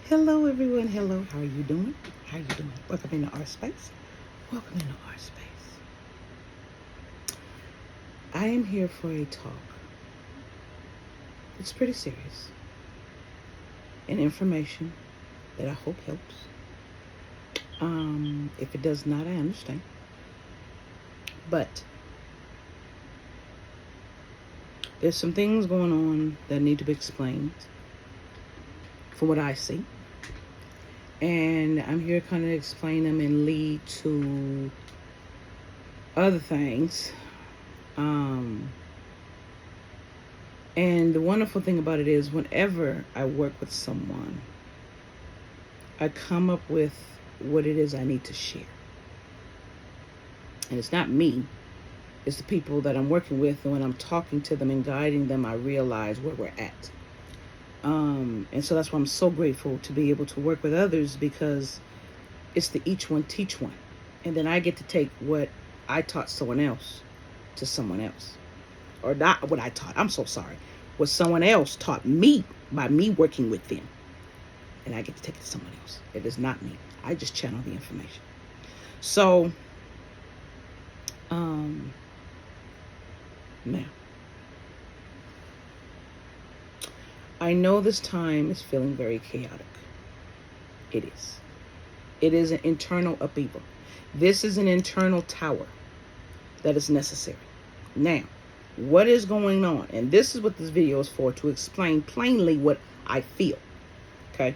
Hello, everyone. Hello. How are you doing? How are you doing? Welcome into our space. Welcome into our space. I am here for a talk. It's pretty serious and information that I hope helps. If it does not, I understand. But there's some things going on that need to be explained from what I see. And I'm here to kind of explain them and lead to other things. And the wonderful thing about it is whenever I work with someone, I come up with what it is I need to share. And it's not me, it's the people that I'm working with. And when I'm talking to them and guiding them, I realize where we're at. And so that's why I'm so grateful to be able to work with others, because it's the each one teach one. And then I get to take what I taught someone else to someone else. Or not what I taught, I'm so sorry. What someone else taught me by me working with them. And I get to take it to someone else. It is not me. I just channel the information. So, now, I know this time is feeling very chaotic. It is. It is an internal upheaval. This is an internal tower that is necessary. Now, what is going on? And this is what this video is for, to explain plainly what I feel. Okay?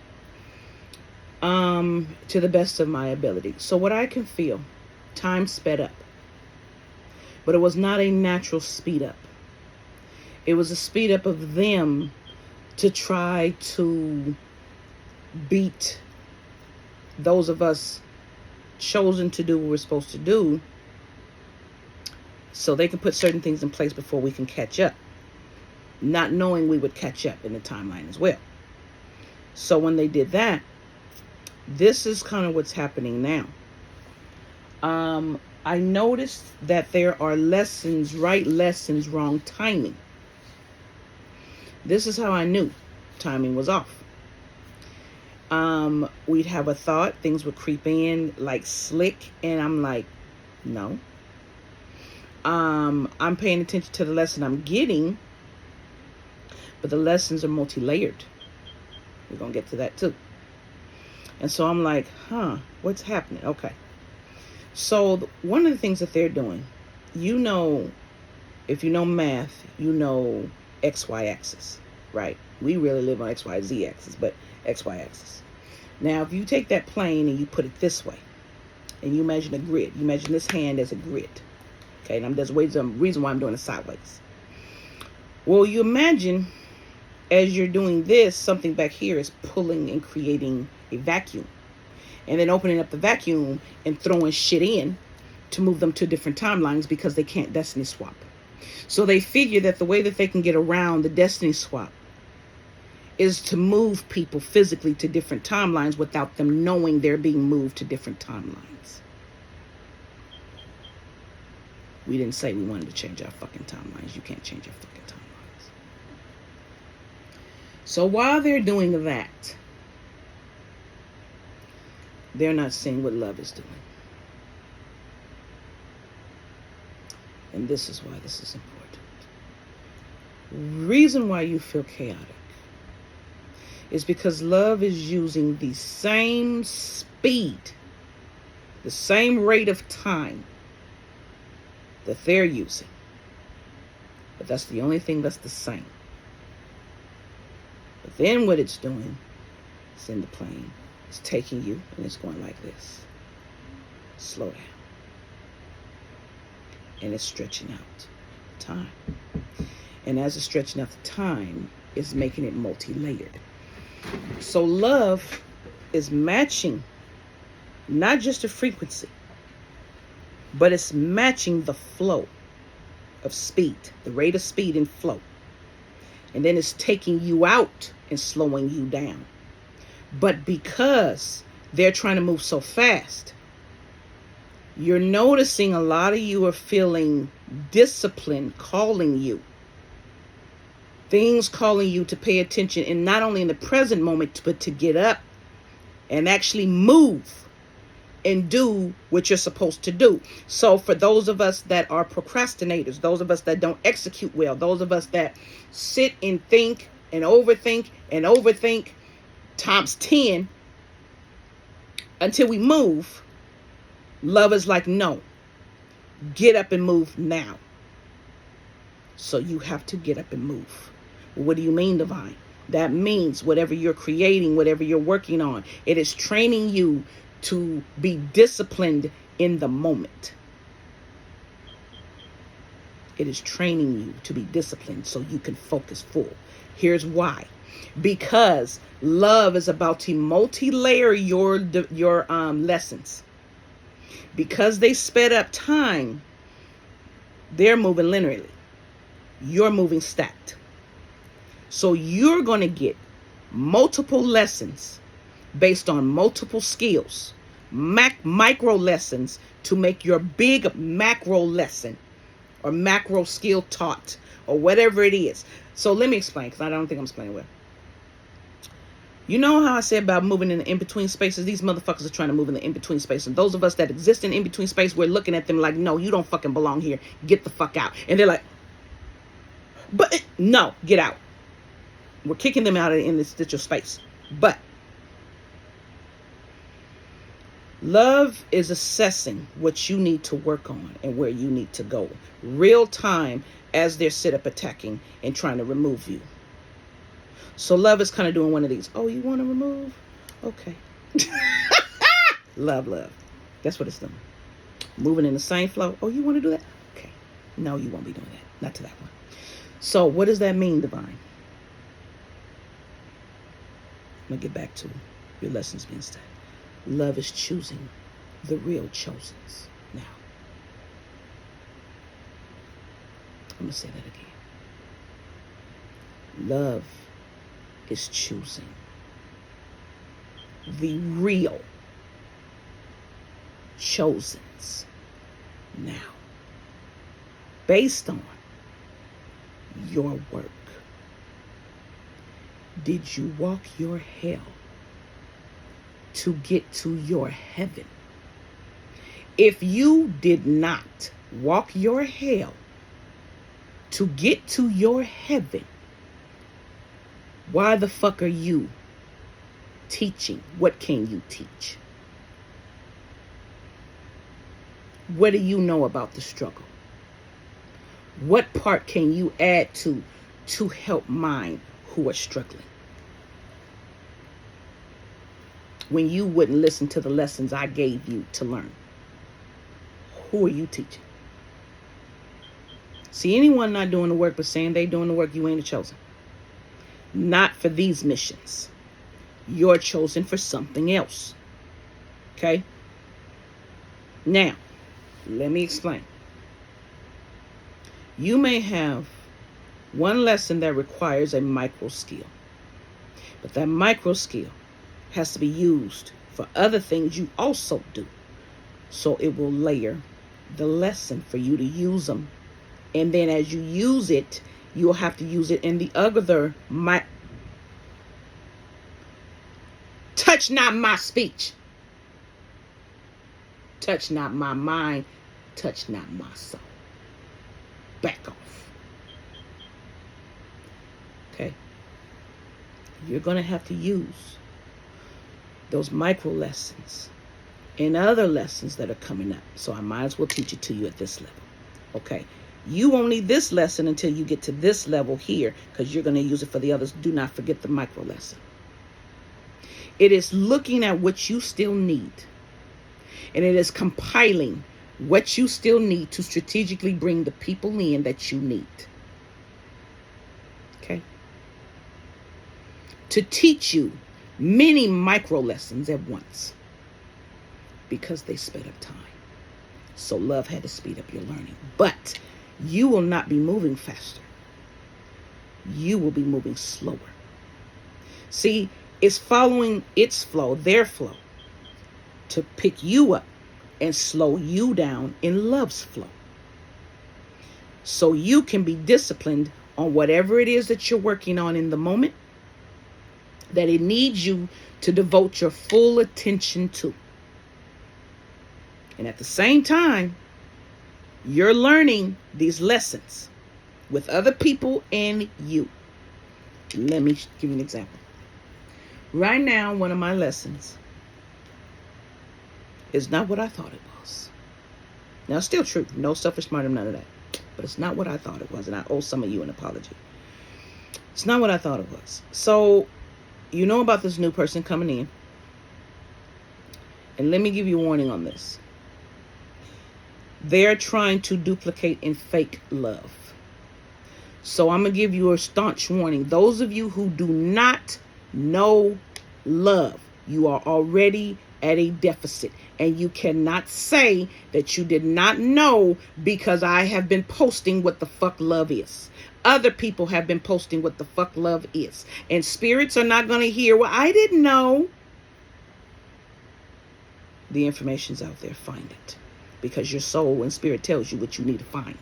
To the best of my ability. So what I can feel, time sped up. But it was not a natural speed up. It was a speed up of them to try to beat those of us chosen to do what we're supposed to do, so they can put certain things in place before we can catch up, not knowing we would catch up in the timeline as well. So when they did that, this is kind of what's happening now. I noticed that there are lessons, right lessons, wrong timing. This is how I knew timing was off. We'd have a thought, things would creep in like slick, and I'm like, no. I'm paying attention to the lesson I'm getting, but the lessons are multi-layered. We're going to get to that too. And so I'm like, what's happening? Okay. So one of the things that they're doing, if you know math, you know XY axis, right? We really live on XYZ axis, but XY axis. Now, if you take that plane and you put it this way, and you imagine a grid, you imagine this hand as a grid. Okay, and there's a reason why I'm doing it sideways. Well, you imagine as you're doing this, something back here is pulling and creating a vacuum. And then opening up the vacuum and throwing shit in to move them to different timelines, because they can't destiny swap. So they figure that the way that they can get around the destiny swap is to move people physically to different timelines without them knowing they're being moved to different timelines. We didn't say we wanted to change our fucking timelines. You can't change your fucking timelines. So while they're doing that, they're not seeing what love is doing. And this is why this is important. Reason why you feel chaotic is because love is using the same speed, the same rate of time that they're using. But that's the only thing that's the same. But then what it's doing, it's in the plane. It's taking you and it's going like this. Slow down. And it's stretching out time. And as it's stretching out the time, it's making it multi-layered. So love is matching not just a frequency, but it's matching the flow of speed, the rate of speed and flow. And then it's taking you out and slowing you down. But because they're trying to move so fast, you're noticing a lot of you are feeling discipline calling you. Things calling you to pay attention, and not only in the present moment, but to get up and actually move and do what you're supposed to do. So for those of us that are procrastinators, those of us that don't execute well, those of us that sit and think and overthink times 10 until we move, love is like, no, get up and move now. So you have to get up and move. What do you mean, divine? That means whatever you're creating, whatever you're working on, it is training you to be disciplined in the moment. It is training you to be disciplined so you can focus full. Here's why. Because love is about to multi-layer your lessons. Because they sped up time, they're moving linearly. You're moving stacked. So you're going to get multiple lessons based on multiple skills, micro lessons to make your big macro lesson or macro skill taught or whatever it is. So let me explain, because I don't think I'm explaining well. You know how I said about moving in the in-between spaces? These motherfuckers are trying to move in the in-between space. And those of us that exist in in-between space, we're looking at them like, no, you don't fucking belong here. Get the fuck out. And they're like, but no, get out. We're kicking them out of the interstitial space. But love is assessing what you need to work on and where you need to go. Real time as they're sit up attacking and trying to remove you. So love is kind of doing one of these. Oh, you want to remove? Okay. Love. That's what it's doing. Moving in the same flow. Oh, you want to do that? Okay. No, you won't be doing that. Not to that one. So what does that mean, divine? I'm going to get back to your lessons being studied. Love is choosing the real chosens now. I'm going to say that again. Love is choosing the real chosens now, based on your work. Did you walk your hell to get to your heaven? If you did not walk your hell to get to your heaven, why the fuck are you teaching? What can you teach? What do you know about the struggle? What part can you add to help mine who are struggling? When you wouldn't listen to the lessons I gave you to learn, who are you teaching? See, anyone not doing the work but saying they doing the work, you ain't a chosen. Not for these missions. You're chosen for something else. Okay? Now, let me explain. You may have one lesson that requires a micro skill. But that micro skill has to be used for other things you also do. So it will layer the lesson for you to use them. And then as you use it, you'll have to use it in the other. Touch not my speech. Touch not my mind. Touch not my soul. Back off. Okay? You're going to have to use those micro lessons and other lessons that are coming up. So I might as well teach it to you at this level. Okay? You won't need this lesson until you get to this level here, because you're going to use it for the others. Do not forget the micro lesson. It is looking at what you still need. And it is compiling what you still need to strategically bring the people in that you need. Okay? To teach you many micro lessons at once, because they sped up time. So love had to speed up your learning. But you will not be moving faster. You will be moving slower. See, it's following its flow, their flow, to pick you up and slow you down in love's flow. So you can be disciplined on whatever it is that you're working on in the moment, that it needs you to devote your full attention to. And at the same time, you're learning these lessons with other people and you. Let me give you an example. Right now, one of my lessons is not what I thought it was. Now, it's still true. No selfish minded, none of that. But it's not what I thought it was. And I owe some of you an apology. It's not what I thought it was. So, you know about this new person coming in. And let me give you a warning on this. They're trying to duplicate and fake love. So I'm going to give you a staunch warning. Those of you who do not know love, you are already at a deficit. And you cannot say that you did not know, because I have been posting what the fuck love is. Other people have been posting what the fuck love is. And spirits are not going to hear, well, I didn't know. The information's out there. Find it. Because your soul and spirit tells you what you need to find.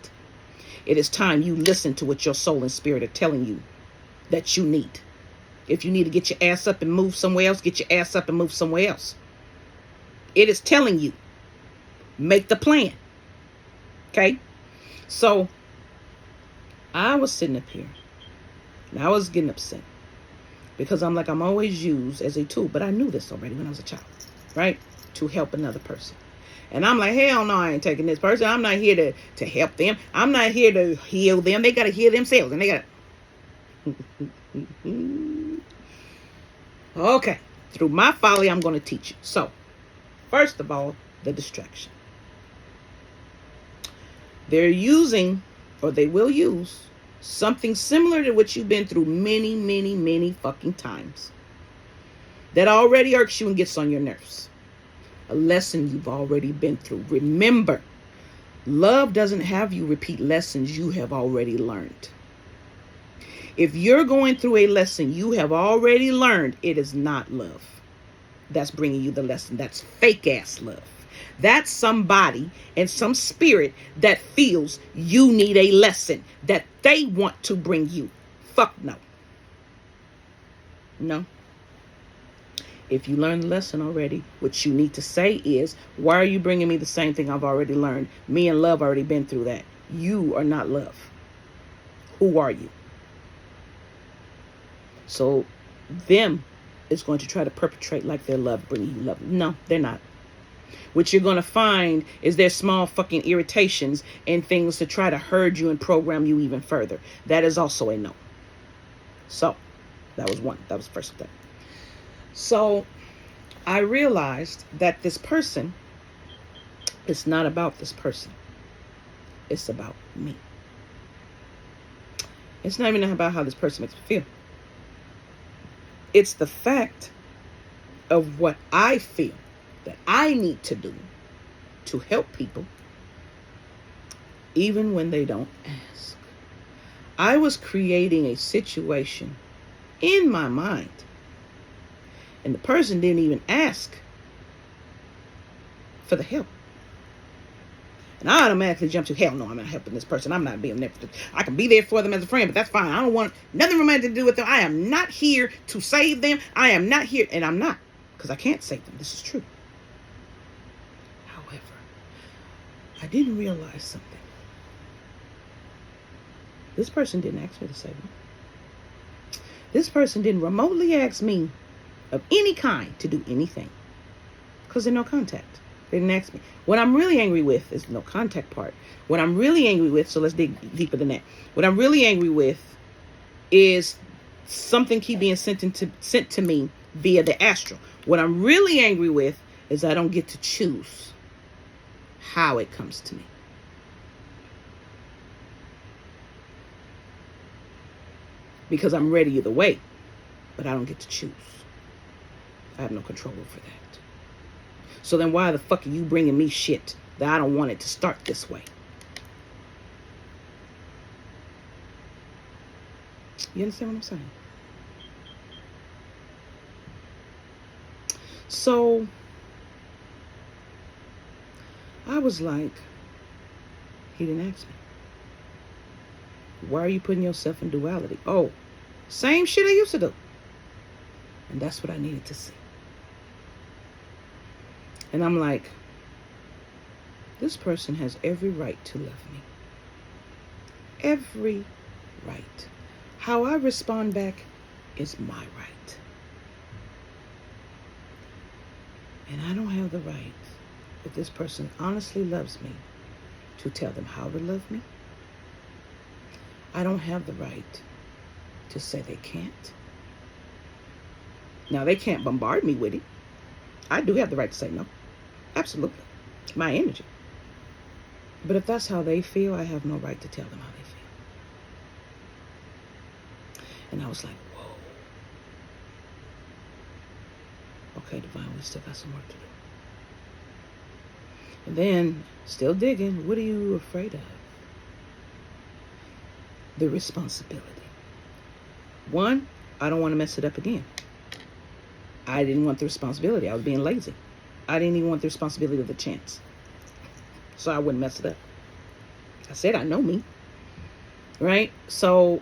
It is time you listen to what your soul and spirit are telling you that you need. If you need to get your ass up and move somewhere else, get your ass up and move somewhere else. It is telling you, make the plan. Okay? So, I was sitting up here, and I was getting upset. Because I'm always used as a tool. But I knew this already when I was a child. Right? To help another person. And I'm like, hell no, I ain't taking this person. I'm not here to help them. I'm not here to heal them. They got to heal themselves. And they got to... Okay. Through my folly, I'm going to teach you. So, first of all, the distraction. They're using, or they will use, something similar to what you've been through many, many, many fucking times. That already irks you and gets on your nerves. A lesson you've already been through. Remember, love doesn't have you repeat lessons you have already learned. If you're going through a lesson you have already learned, it is not love. That's bringing you the lesson. That's fake ass love. That's somebody and some spirit that feels you need a lesson that they want to bring you. Fuck no. No. If you learned the lesson already, what you need to say is, why are you bringing me the same thing I've already learned? Me and love already been through that. You are not love. Who are you? So them is going to try to perpetrate like they're love, bringing you love. No, they're not. What you're going to find is their small fucking irritations and things to try to herd you and program you even further. That is also a no. So that was one. That was the first thing. So I realized that this person, it's not about this person. It's about me. It's not even about how this person makes me feel. It's the fact of what I feel that I need to do to help people, even when they don't ask. I was creating a situation in my mind, and the person didn't even ask for the help. And I automatically jump to, hell no, I'm not helping this person. I'm not being there. I can be there for them as a friend, but that's fine. I don't want nothing romantic to do with them. I am not here to save them. I am not here, and I'm not, because I can't save them. This is true. However, I didn't realize something. This person didn't ask me to save them. This person didn't remotely ask me of any kind to do anything, because there's no contact. They didn't ask me. What I'm really angry with is the no contact part. What I'm really angry with, so let's dig deeper than that. What I'm really angry with is something keep being sent to me via the astral. What I'm really angry with is I don't get to choose how it comes to me. Because I'm ready either way, but I don't get to choose. I have no control over that. So then why the fuck are you bringing me shit that I don't want it to start this way? You understand what I'm saying? So I was like, he didn't ask me. Why are you putting yourself in duality? Oh, same shit I used to do. And that's what I needed to see. And I'm like, this person has every right to love me. Every right. How I respond back is my right. And I don't have the right, if this person honestly loves me, to tell them how to love me. I don't have the right to say they can't. Now, they can't bombard me with it. I do have the right to say no. Absolutely. My energy. But if that's how they feel, I have no right to tell them how they feel. And I was like, whoa. Okay, Divine, we still got some work to do. And then, still digging, what are you afraid of? The responsibility. One, I don't want to mess it up again. I didn't want the responsibility. I was being lazy. I didn't even want the responsibility of the chance. So I wouldn't mess it up. I said I know me. Right? So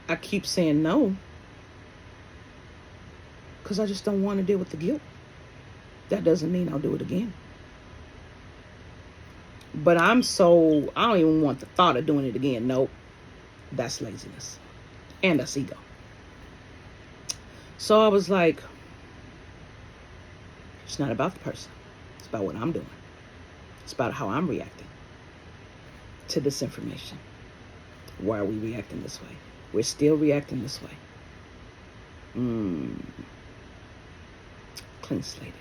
I keep saying no. Because I just don't want to deal with the guilt. That doesn't mean I'll do it again. But I don't even want the thought of doing it again. Nope. That's laziness. And that's ego. So I was like, it's not about the person. It's about what I'm doing. It's about how I'm reacting to this information. Why are we reacting this way? We're still reacting this way. Clean slated.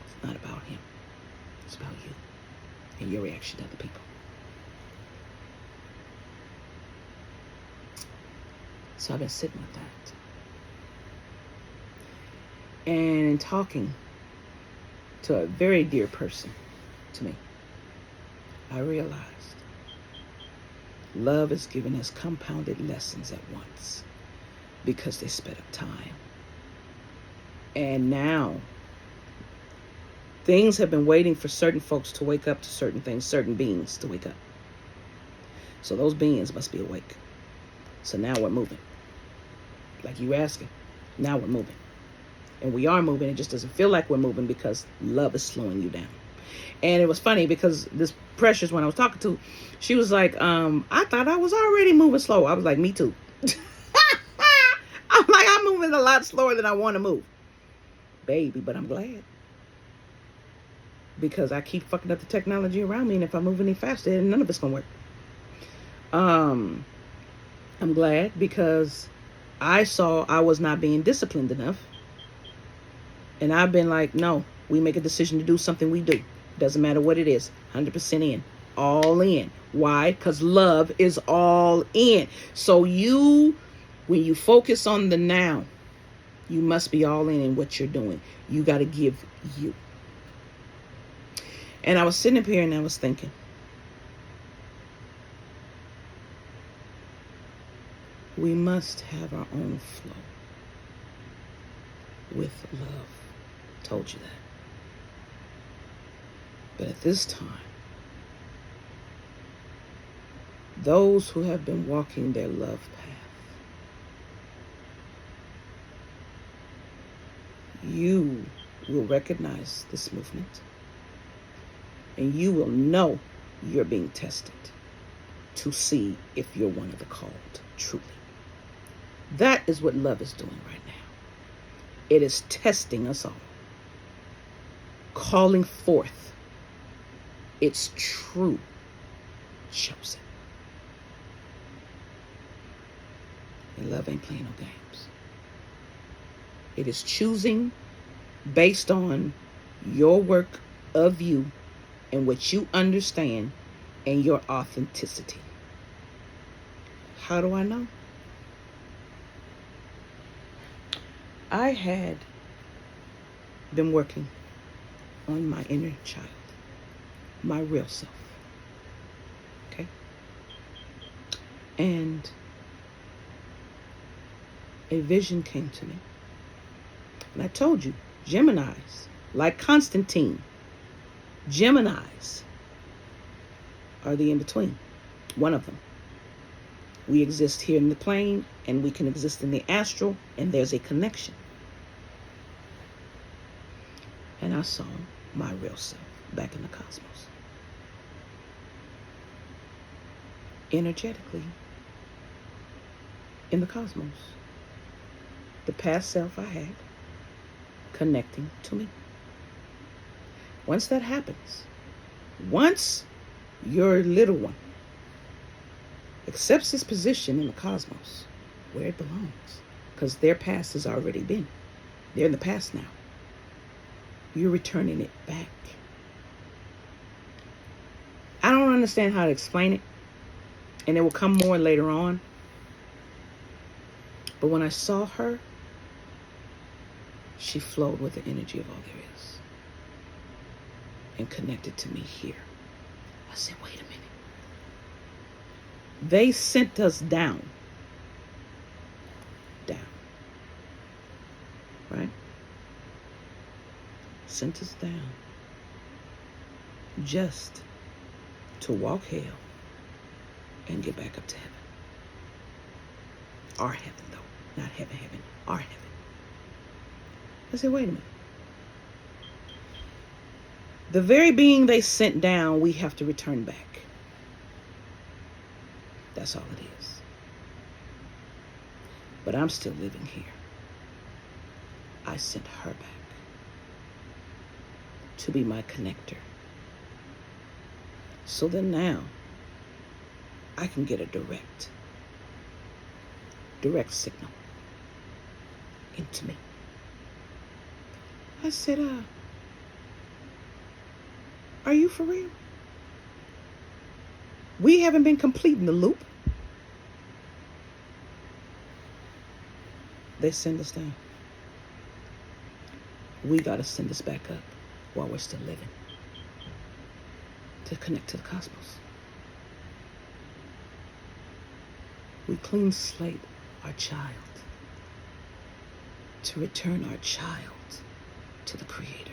It's not about him. It's about you and your reaction to other people. So I've been sitting with that. And in talking to a very dear person to me, I realized love is giving us compounded lessons at once because they sped up time. And now things have been waiting for certain folks to wake up to certain things, certain beings to wake up. So those beings must be awake. So now we're moving. Like you asking, now we're moving. And we are moving. It just doesn't feel like we're moving because love is slowing you down. And it was funny because this Precious, when I was talking to, she was like, I thought I was already moving slow. I was like, me too. I'm like, I'm moving a lot slower than I want to move. Baby, but I'm glad. Because I keep fucking up the technology around me. And if I move any faster, none of it's going to work. I'm glad because I saw I was not being disciplined enough. And I've been like, no, we make a decision to do something, we do. Doesn't matter what it is. 100% in. All in. Why? Because love is all in. So when you focus on the now, you must be all in what you're doing. You got to give you. And I was sitting up here and I was thinking, we must have our own flow with love. Told you that. But at this time, those who have been walking their love path, you will recognize this movement and you will know you're being tested to see if you're one of the called, truly. That is what love is doing right now. It is testing us all, calling forth its true chosen. And love ain't playing no games. It is choosing based on your work of you and what you understand and your authenticity. How do I know? I had been working on my inner child, my real self. Okay? And a vision came to me. And I told you, Geminis, like Constantine, Geminis are the in-between. One of them. We exist here in the plane, and we can exist in the astral, and there's a connection. And I saw my real self back in the cosmos. Energetically, in the cosmos. The past self I had connecting to me. Once that happens, once your little one accepts his position in the cosmos, where it belongs, because their past has already been. They're in the past now. You're returning it back. I don't understand how to explain it, and it will come more later on. But when I saw her, she flowed with the energy of all there is and connected to me here. I said, wait a minute. They sent us down. Down. Right? Sent us down. Just to walk hell and get back up to heaven. Our heaven, though. Not heaven, our heaven. I said, wait a minute. The very being they sent down, we have to return back. That's all it is. But I'm still living here. I sent her back to be my connector. So then now, I can get a direct signal into me. I said, are you for real? We haven't been completing the loop. They send us down. We got to send us back up while we're still living to connect to the cosmos. We clean slate our child to return our child to the Creator.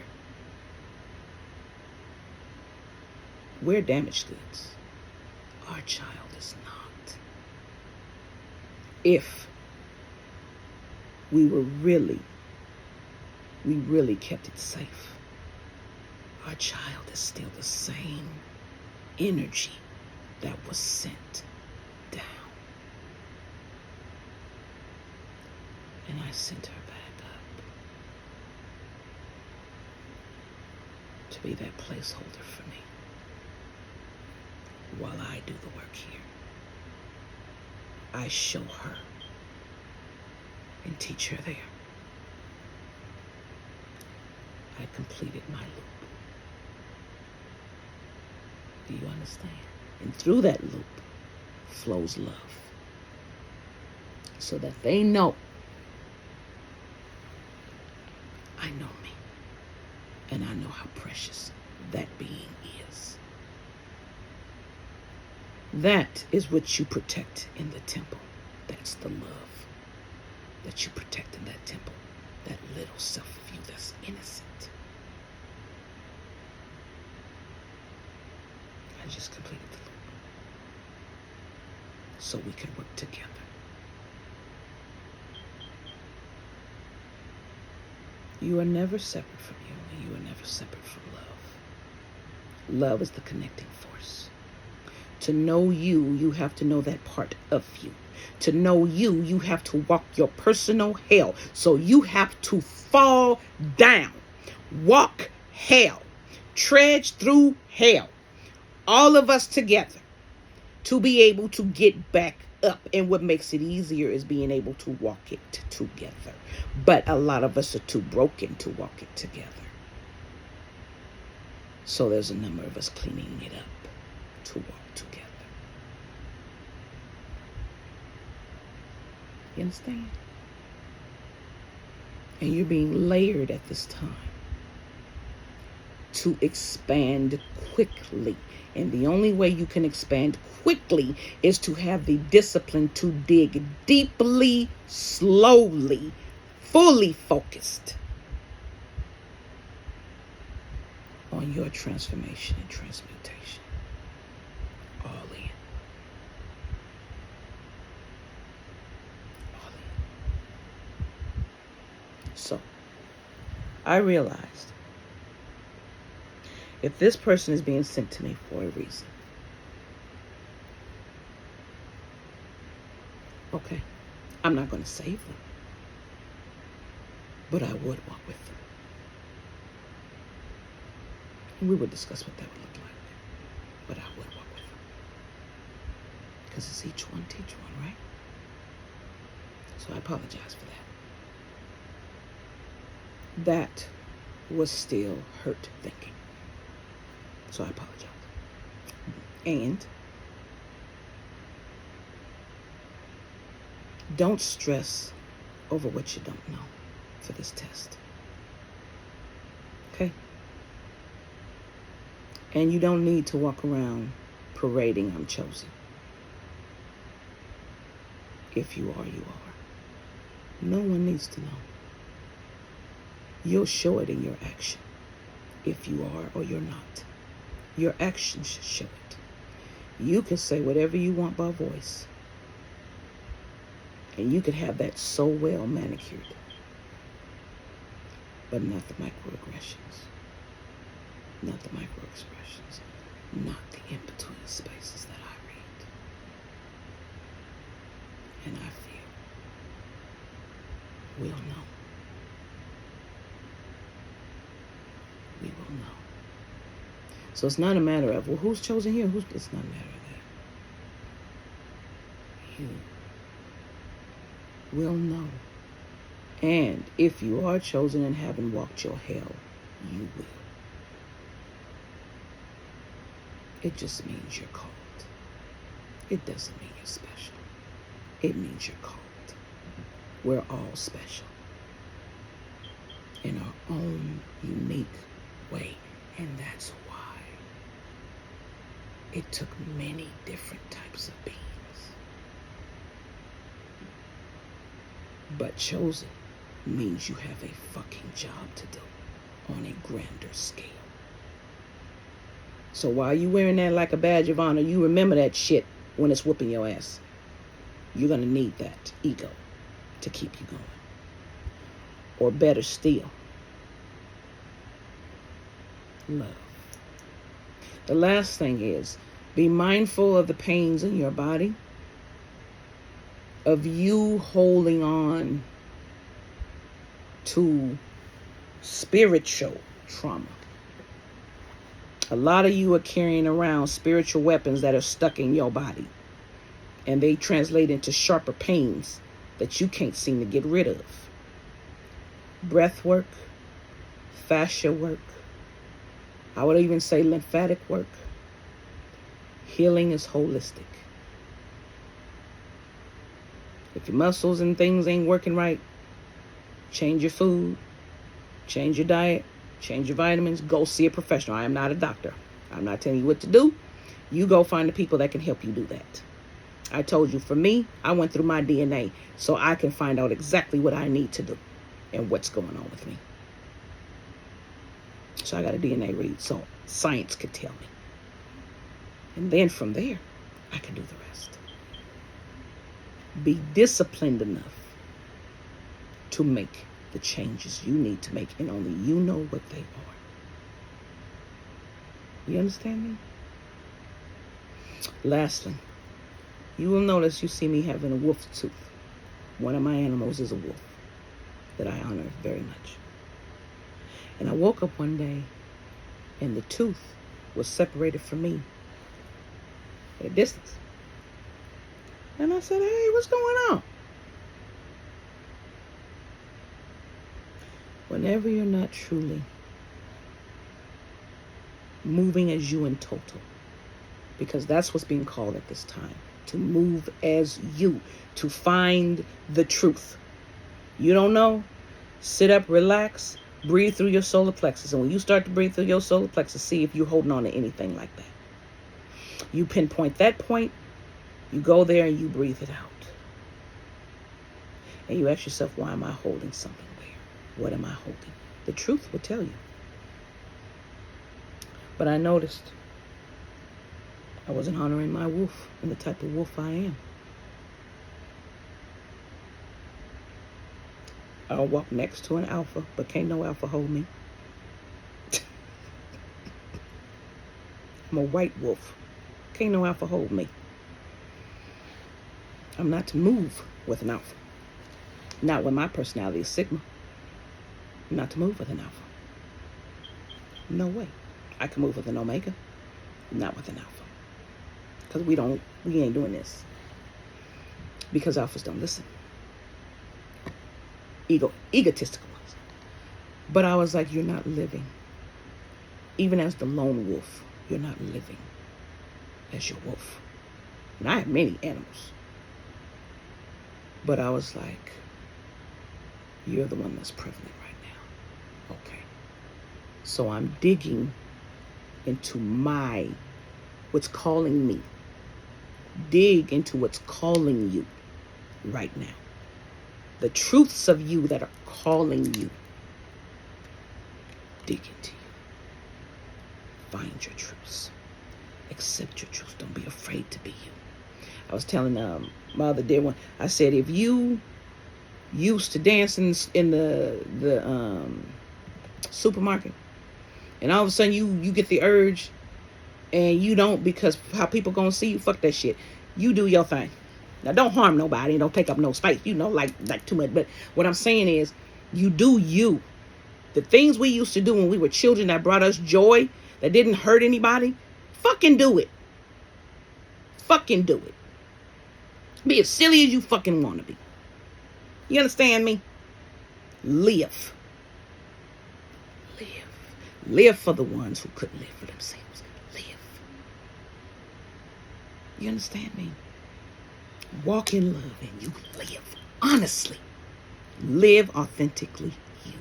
We're damaged goods. Our child is not. If we really kept it safe, our child is still the same energy that was sent down. And I sent her back up to be that placeholder for me while I do the work here. I show her and teach her there. I completed my loop. Do you understand? And through that loop flows love. So that they know I know me. And I know how precious that being is. That is what you protect in the temple. That's the love that you protect in that temple. That little self of you that's innocent. I just completed the loop. So we can work together. You are never separate from you, and you are never separate from love. Love is the connecting force. To know you, you have to know that part of you. To know you, you have to walk your personal hell. So you have to fall down, walk hell, trudge through hell, all of us together, to be able to get back up. And what makes it easier is being able to walk it together. But a lot of us are too broken to walk it together. So there's a number of us cleaning it up to walk together. You understand? And you're being layered at this time to expand quickly. And the only way you can expand quickly is to have the discipline to dig deeply, slowly, fully focused on your transformation and transmutation. All in. I realized if this person is being sent to me for a reason, okay, I'm not going to save them, but I would walk with them. And we would discuss what that would look like. But I would walk with them. Because it's each one teach one, right? So I apologize for that. That was still hurt thinking. So I apologize. And don't stress over what you don't know for this test. Okay? And you don't need to walk around parading I'm chosen. If you are, you are. No one needs to know. You'll show it in your action. If you are or you're not. Your actions should show it. You can say whatever you want by voice. And you could have that so well manicured. But not the microaggressions. Not the microexpressions. Not the in-between spaces that I read. And I feel we'll know. We will know. So it's not a matter of, well, who's chosen here? It's not a matter of that. You will know. And if you are chosen and haven't walked your hell, you will. It just means you're called. It doesn't mean you're special. It means you're called. We're all special in our own unique way. And that's why it took many different types of beings. But chosen means you have a fucking job to do on a grander scale. So while you wearing that like a badge of honor, you remember that shit when it's whooping your ass. You're going to need that ego to keep you going. Or better still, love. The last thing is, be mindful of the pains in your body, of you holding on to spiritual trauma. A lot of you are carrying around spiritual weapons that are stuck in your body. And they translate into sharper pains that you can't seem to get rid of. Breath work, fascia work, I would even say lymphatic work. Healing is holistic. If your muscles and things ain't working right, change your food, change your diet, change your vitamins, go see a professional. I am not a doctor. I'm not telling you what to do. You go find the people that can help you do that. I told you, for me, I went through my DNA so I can find out exactly what I need to do and what's going on with me. So I got a DNA read so science could tell me. And then from there, I can do the rest. Be disciplined enough to make the changes you need to make, and only you know what they are. You understand me? Lastly, you will notice you see me having a wolf tooth. One of my animals is a wolf that I honor very much. And I woke up one day and the tooth was separated from me at a distance. And I said, hey, what's going on? Whenever you're not truly moving as you in total, because that's what's being called at this time, to move as you, to find the truth. You don't know? Sit up, relax, breathe through your solar plexus. And when you start to breathe through your solar plexus, see if you're holding on to anything like that. You pinpoint that point, you go there and you breathe it out. And you ask yourself, why am I holding something there? What am I holding? The truth will tell you. But I noticed I wasn't honoring my wolf and the type of wolf I am. I'll walk next to an alpha, but can't no alpha hold me. I'm a white wolf. Can't no alpha hold me. I'm not to move with an alpha. Not when my personality is Sigma. I'm not to move with an alpha. No way. I can move with an Omega, not with an alpha. Because we ain't doing this. Because alphas don't listen. Egotistical ones. But I was like, you're not living. Even as the lone wolf, you're not living as your wolf. And I have many animals. But I was like, you're the one that's prevalent right now. Okay. So I'm digging into what's calling me. Dig into what's calling you right now. The truths of you that are calling you. Dig into you. Find your truths. Accept your truths. Don't be afraid to be you. I was telling my other dear one, I said, if you used to dance in the supermarket, and all of a sudden you get the urge and you don't because how people gonna see you, fuck that shit. You do your thing. Now don't harm nobody and don't take up no space, like too much. But what I'm saying is, you do you. The things we used to do when we were children that brought us joy, that didn't hurt anybody, fucking do it. Fucking do it. Be as silly as you fucking want to be. You understand me? Live. Live. Live for the ones who couldn't live for themselves. Live. You understand me? Walk in love and you live. Honestly. Live authentically you.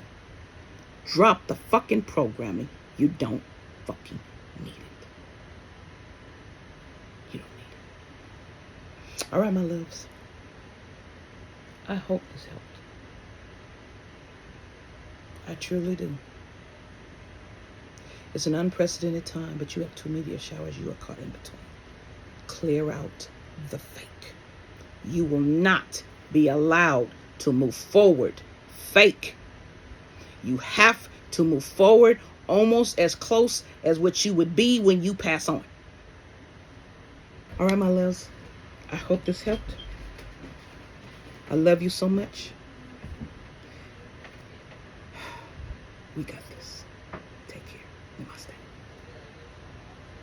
Drop the fucking programming. You don't fucking need it. You don't need it. All right, my loves. I hope this helped. I truly do. It's an unprecedented time, but you have 2 meteor showers you are caught in between. Clear out the fake. You will not be allowed to move forward fake. You have to move forward almost as close as what you would be when you pass on. All right, my loves. I hope this helped. I love you so much. We got